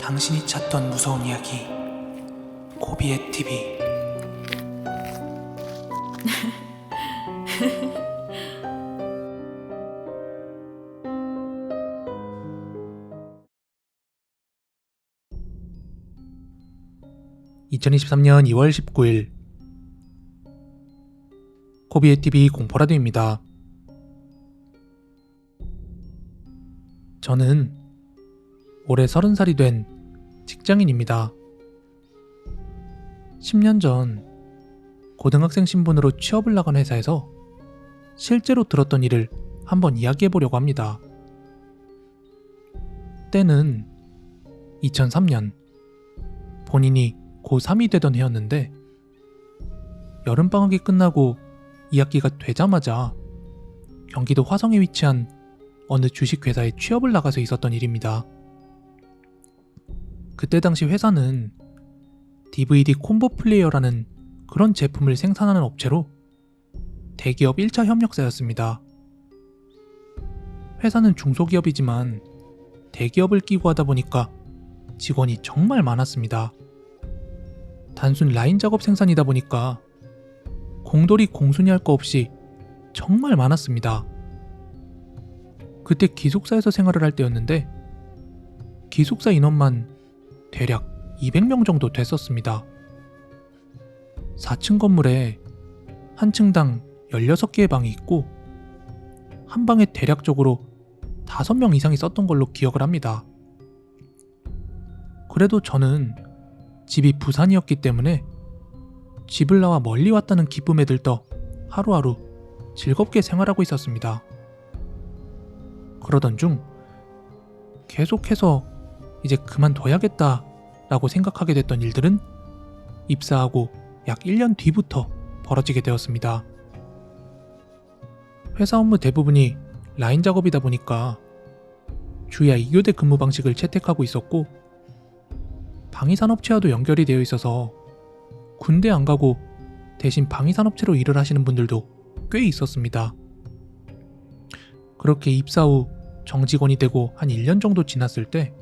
당신이 찾던 무서운 이야기 고비의 TV. (2023년 2월 19일) 고비의 TV 공포라디오입니다. 저는 올해 30살이 된 직장인입니다. 10년 전 고등학생 신분으로 취업을 나간 회사에서 실제로 들었던 일을 한번 이야기해보려고 합니다. 때는 2003년, 본인이 고3이 되던 해였는데 여름방학이 끝나고 2학기가 되자마자 경기도 화성에 위치한 어느 주식회사에 취업을 나가서 있었던 일입니다. 그때 당시 회사는 DVD 콤보 플레이어라는 그런 제품을 생산하는 업체로 대기업 1차 협력사였습니다. 회사는 중소기업이지만 대기업을 끼고 하다 보니까 직원이 정말 많았습니다. 단순 라인 작업 생산이다 보니까 공돌이 공순이 할 거 없이 정말 많았습니다. 그때 기숙사에서 생활을 할 때였는데 기숙사 인원만 대략 200명 정도 됐었습니다. 4층 건물에 한 층당 16개의 방이 있고 한 방에 대략적으로 5명 이상이 썼던 걸로 기억을 합니다. 그래도 저는 집이 부산이었기 때문에 집을 나와 멀리 왔다는 기쁨에 들떠 하루하루 즐겁게 생활하고 있었습니다. 그러던 중 계속해서 이제 그만둬야겠다 라고 생각하게 됐던 일들은 입사하고 약 1년 뒤부터 벌어지게 되었습니다. 회사 업무 대부분이 라인 작업이다 보니까 주야 2교대 근무 방식을 채택하고 있었고 방위산업체와도 연결이 되어 있어서 군대 안 가고 대신 방위산업체로 일을 하시는 분들도 꽤 있었습니다. 그렇게 입사 후 정직원이 되고 한 1년 정도 지났을 때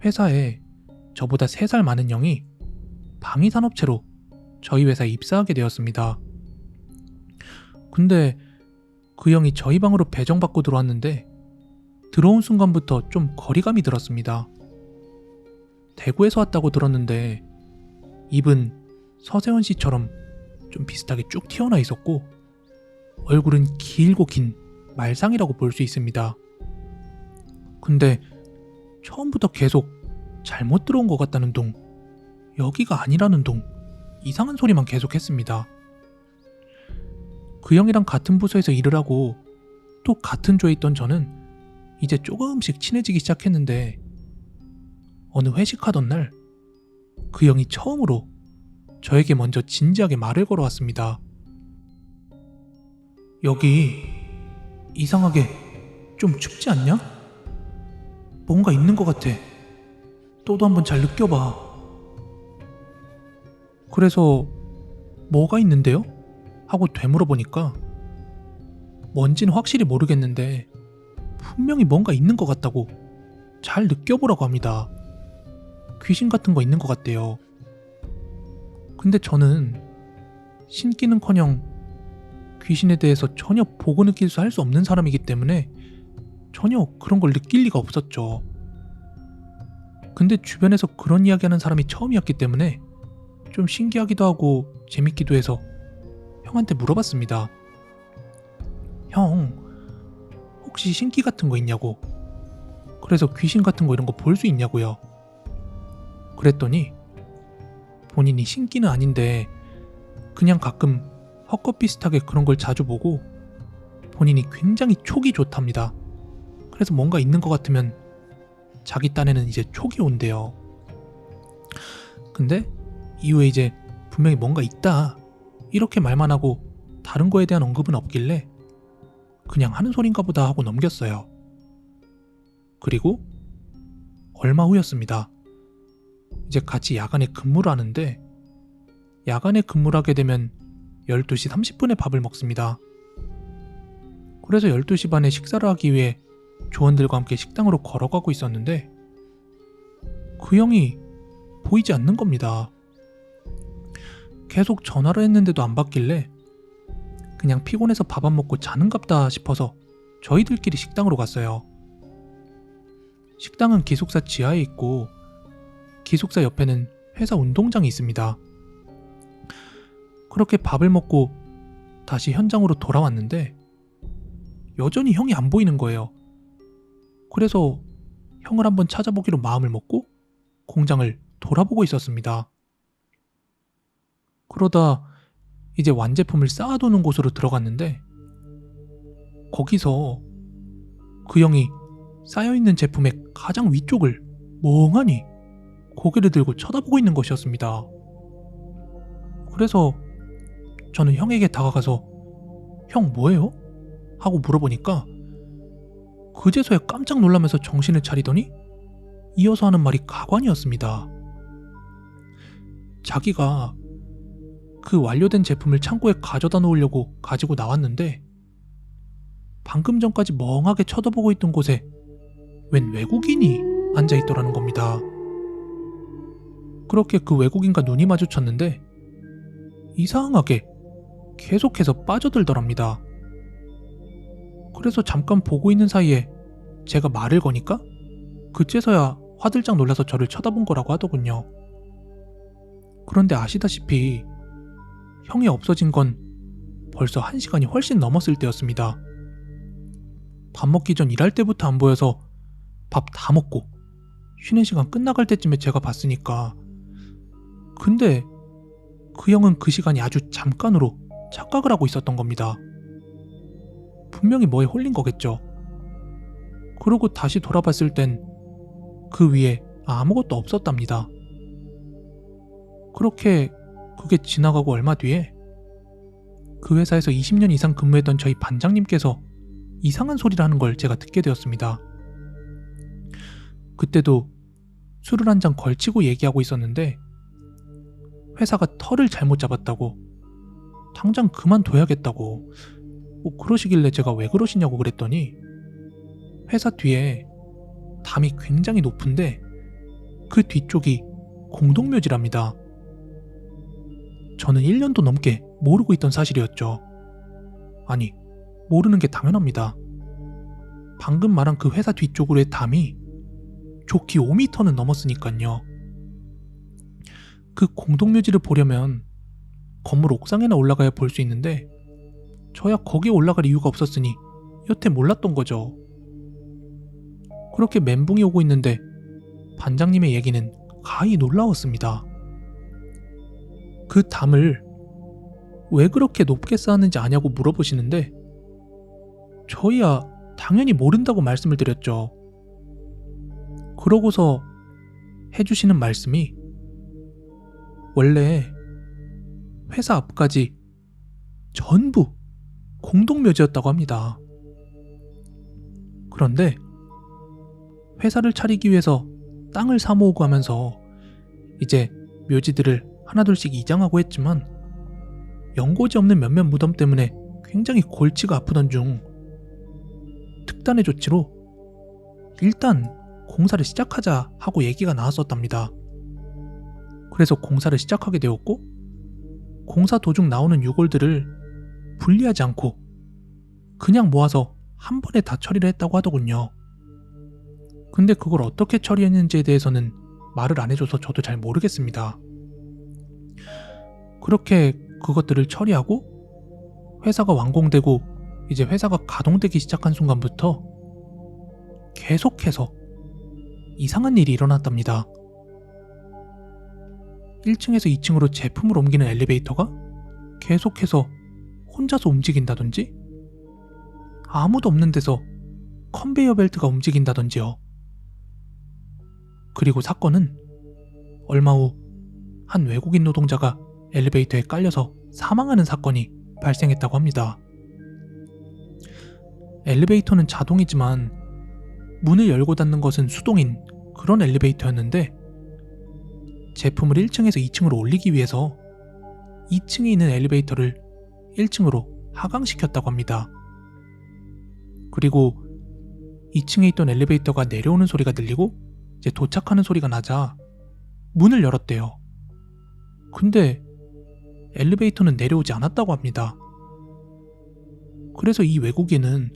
회사에 저보다 3살 많은 형이 방위산업체로 저희 회사에 입사하게 되었습니다. 근데 그 형이 저희 방으로 배정받고 들어왔는데 들어온 순간부터 좀 거리감이 들었습니다. 대구에서 왔다고 들었는데 입은 서세원 씨처럼 좀 비슷하게 쭉 튀어나와 있었고 얼굴은 길고 긴 말상이라고 볼 수 있습니다. 근데 처음부터 계속 잘못 들어온 것 같다는 둥, 여기가 아니라는 둥, 이상한 소리만 계속 했습니다. 그 형이랑 같은 부서에서 일을 하고 또 같은 조에 있던 저는 이제 조금씩 친해지기 시작했는데 어느 회식하던 날 그 형이 처음으로 저에게 먼저 진지하게 말을 걸어왔습니다. 여기 이상하게 좀 춥지 않냐? 뭔가 있는 것 같아. 너도 한번 잘 느껴봐. 그래서 뭐가 있는데요? 하고 되물어보니까 뭔지는 확실히 모르겠는데 분명히 뭔가 있는 것 같다고 잘 느껴보라고 합니다. 귀신 같은 거 있는 것 같대요. 근데 저는 신기는커녕 귀신에 대해서 전혀 보고 느낄 수 할 수 없는 사람이기 때문에 전혀 그런 걸 느낄 리가 없었죠. 근데 주변에서 그런 이야기하는 사람이 처음이었기 때문에 좀 신기하기도 하고 재밌기도 해서 형한테 물어봤습니다. 형, 혹시 신기 같은 거 있냐고. 그래서 귀신 같은 거 이런 거 볼 수 있냐고요. 그랬더니 본인이 신기는 아닌데 그냥 가끔 헛것 비슷하게 그런 걸 자주 보고 본인이 굉장히 촉이 좋답니다. 그래서 뭔가 있는 것 같으면 자기 딴에는 이제 촉이 온대요. 근데 이후에 이제 분명히 뭔가 있다 이렇게 말만 하고 다른 거에 대한 언급은 없길래 그냥 하는 소린가 보다 하고 넘겼어요. 그리고 얼마 후였습니다. 이제 같이 야간에 근무를 하는데 야간에 근무를 하게 되면 12시 30분에 밥을 먹습니다. 그래서 12시 반에 식사를 하기 위해 조원들과 함께 식당으로 걸어가고 있었는데 그 형이 보이지 않는 겁니다. 계속 전화를 했는데도 안 받길래 그냥 피곤해서 밥 안 먹고 자는갑다 싶어서 저희들끼리 식당으로 갔어요. 식당은 기숙사 지하에 있고 기숙사 옆에는 회사 운동장이 있습니다. 그렇게 밥을 먹고 다시 현장으로 돌아왔는데 여전히 형이 안 보이는 거예요. 그래서 형을 한번 찾아보기로 마음을 먹고 공장을 돌아보고 있었습니다. 그러다 이제 완제품을 쌓아두는 곳으로 들어갔는데 거기서 그 형이 쌓여있는 제품의 가장 위쪽을 멍하니 고개를 들고 쳐다보고 있는 것이었습니다. 그래서 저는 형에게 다가가서 형 뭐예요? 하고 물어보니까 그제서야 깜짝 놀라면서 정신을 차리더니 이어서 하는 말이 가관이었습니다. 자기가 그 완료된 제품을 창고에 가져다 놓으려고 가지고 나왔는데 방금 전까지 멍하게 쳐다보고 있던 곳에 웬 외국인이 앉아있더라는 겁니다. 그렇게 그 외국인과 눈이 마주쳤는데 이상하게 계속해서 빠져들더랍니다. 그래서 잠깐 보고 있는 사이에 제가 말을 거니까 그제서야 화들짝 놀라서 저를 쳐다본 거라고 하더군요. 그런데 아시다시피 형이 없어진 건 벌써 1시간이 훨씬 넘었을 때였습니다. 밥 먹기 전 일할 때부터 안 보여서 밥 다 먹고 쉬는 시간 끝나갈 때쯤에 제가 봤으니까. 근데 그 형은 그 시간이 아주 잠깐으로 착각을 하고 있었던 겁니다. 분명히 뭐에 홀린 거겠죠. 그러고 다시 돌아봤을 땐 그 위에 아무것도 없었답니다. 그렇게 그게 지나가고 얼마 뒤에 그 회사에서 20년 이상 근무했던 저희 반장님께서 이상한 소리를 하는 걸 제가 듣게 되었습니다. 그때도 술을 한 잔 걸치고 얘기하고 있었는데 회사가 털을 잘못 잡았다고, 당장 그만둬야겠다고 뭐 그러시길래 제가 왜 그러시냐고 그랬더니 회사 뒤에 담이 굉장히 높은데 그 뒤쪽이 공동묘지랍니다. 저는 1년도 넘게 모르고 있던 사실이었죠. 아니, 모르는 게 당연합니다. 방금 말한 그 회사 뒤쪽으로의 담이 좋기 5m는 넘었으니까요. 그 공동묘지를 보려면 건물 옥상에나 올라가야 볼 수 있는데 저야 거기에 올라갈 이유가 없었으니 여태 몰랐던 거죠. 그렇게 멘붕이 오고 있는데 반장님의 얘기는 가히 놀라웠습니다. 그 담을 왜 그렇게 높게 쌓았는지 아냐고 물어보시는데 저희야 당연히 모른다고 말씀을 드렸죠. 그러고서 해주시는 말씀이 원래 회사 앞까지 전부 공동묘지였다고 합니다. 그런데 회사를 차리기 위해서 땅을 사모으고 하면서 이제 묘지들을 하나둘씩 이장하고 했지만 연고지 없는 몇몇 무덤 때문에 굉장히 골치가 아프던 중 특단의 조치로 일단 공사를 시작하자 하고 얘기가 나왔었답니다. 그래서 공사를 시작하게 되었고 공사 도중 나오는 유골들을 분리하지 않고 그냥 모아서 한 번에 다 처리를 했다고 하더군요. 근데 그걸 어떻게 처리했는지에 대해서는 말을 안 해줘서 저도 잘 모르겠습니다. 그렇게 그것들을 처리하고 회사가 완공되고 이제 회사가 가동되기 시작한 순간부터 계속해서 이상한 일이 일어났답니다. 1층에서 2층으로 제품을 옮기는 엘리베이터가 계속해서 혼자서 움직인다든지 아무도 없는 데서 컨베이어 벨트가 움직인다든지요. 그리고 사건은 얼마 후 한 외국인 노동자가 엘리베이터에 깔려서 사망하는 사건이 발생했다고 합니다. 엘리베이터는 자동이지만 문을 열고 닫는 것은 수동인 그런 엘리베이터였는데 제품을 1층에서 2층으로 올리기 위해서 2층에 있는 엘리베이터를 1층으로 하강시켰다고 합니다. 그리고 2층에 있던 엘리베이터가 내려오는 소리가 들리고 이제 도착하는 소리가 나자 문을 열었대요. 근데 엘리베이터는 내려오지 않았다고 합니다. 그래서 이 외국인은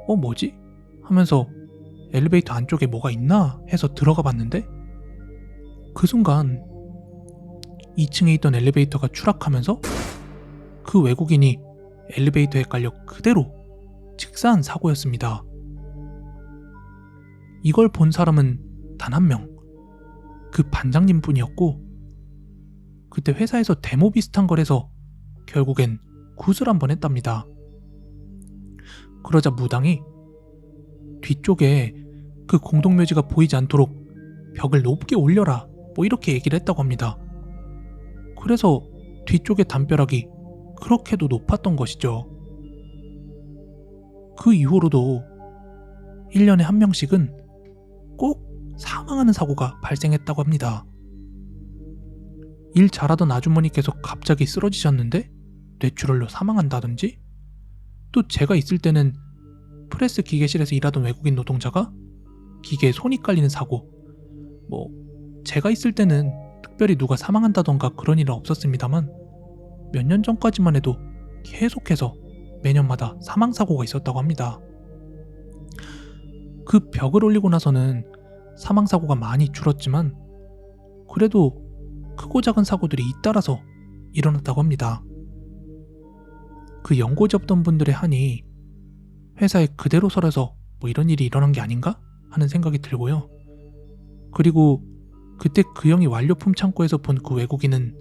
뭐지? 하면서 엘리베이터 안쪽에 뭐가 있나 해서 들어가 봤는데 그 순간 2층에 있던 엘리베이터가 추락하면서 그 외국인이 엘리베이터에 깔려 그대로 직사한 사고였습니다. 이걸 본 사람은 단 한 명, 그 반장님 뿐이었고 그때 회사에서 데모 비슷한 거래서 결국엔 굿을 한번 했답니다. 그러자 무당이 뒤쪽에 그 공동묘지가 보이지 않도록 벽을 높게 올려라 이렇게 얘기를 했다고 합니다. 그래서 뒤쪽의 담벼락이 그렇게도 높았던 것이죠. 그 이후로도 1년에 한 명씩은 꼭 사망하는 사고가 발생했다고 합니다. 일 잘하던 아주머니께서 갑자기 쓰러지셨는데 뇌출혈로 사망한다든지, 또 제가 있을 때는 프레스 기계실에서 일하던 외국인 노동자가 기계에 손이 깔리는 사고, 제가 있을 때는 특별히 누가 사망한다던가 그런 일은 없었습니다만 몇 년 전까지만 해도 계속해서 매년마다 사망사고가 있었다고 합니다. 그 벽을 올리고 나서는 사망사고가 많이 줄었지만 그래도 크고 작은 사고들이 잇따라서 일어났다고 합니다. 그 연고지 없던 분들의 한이 회사에 그대로 서려서 이런 일이 일어난 게 아닌가 하는 생각이 들고요. 그리고 그때 그 형이 완료품 창고에서 본 그 외국인은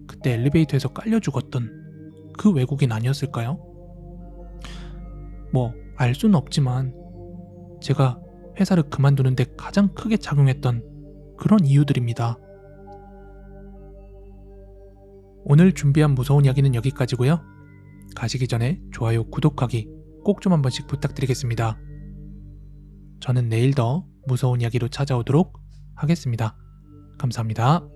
그때 엘리베이터에서 깔려 죽었던 그 외국인 아니었을까요? 알 수는 없지만 제가 회사를 그만두는데 가장 크게 작용했던 그런 이유들입니다. 오늘 준비한 무서운 이야기는 여기까지고요. 가시기 전에 좋아요, 구독하기 꼭 좀 한 번씩 부탁드리겠습니다. 저는 내일 더 무서운 이야기로 찾아오도록 하겠습니다. 감사합니다.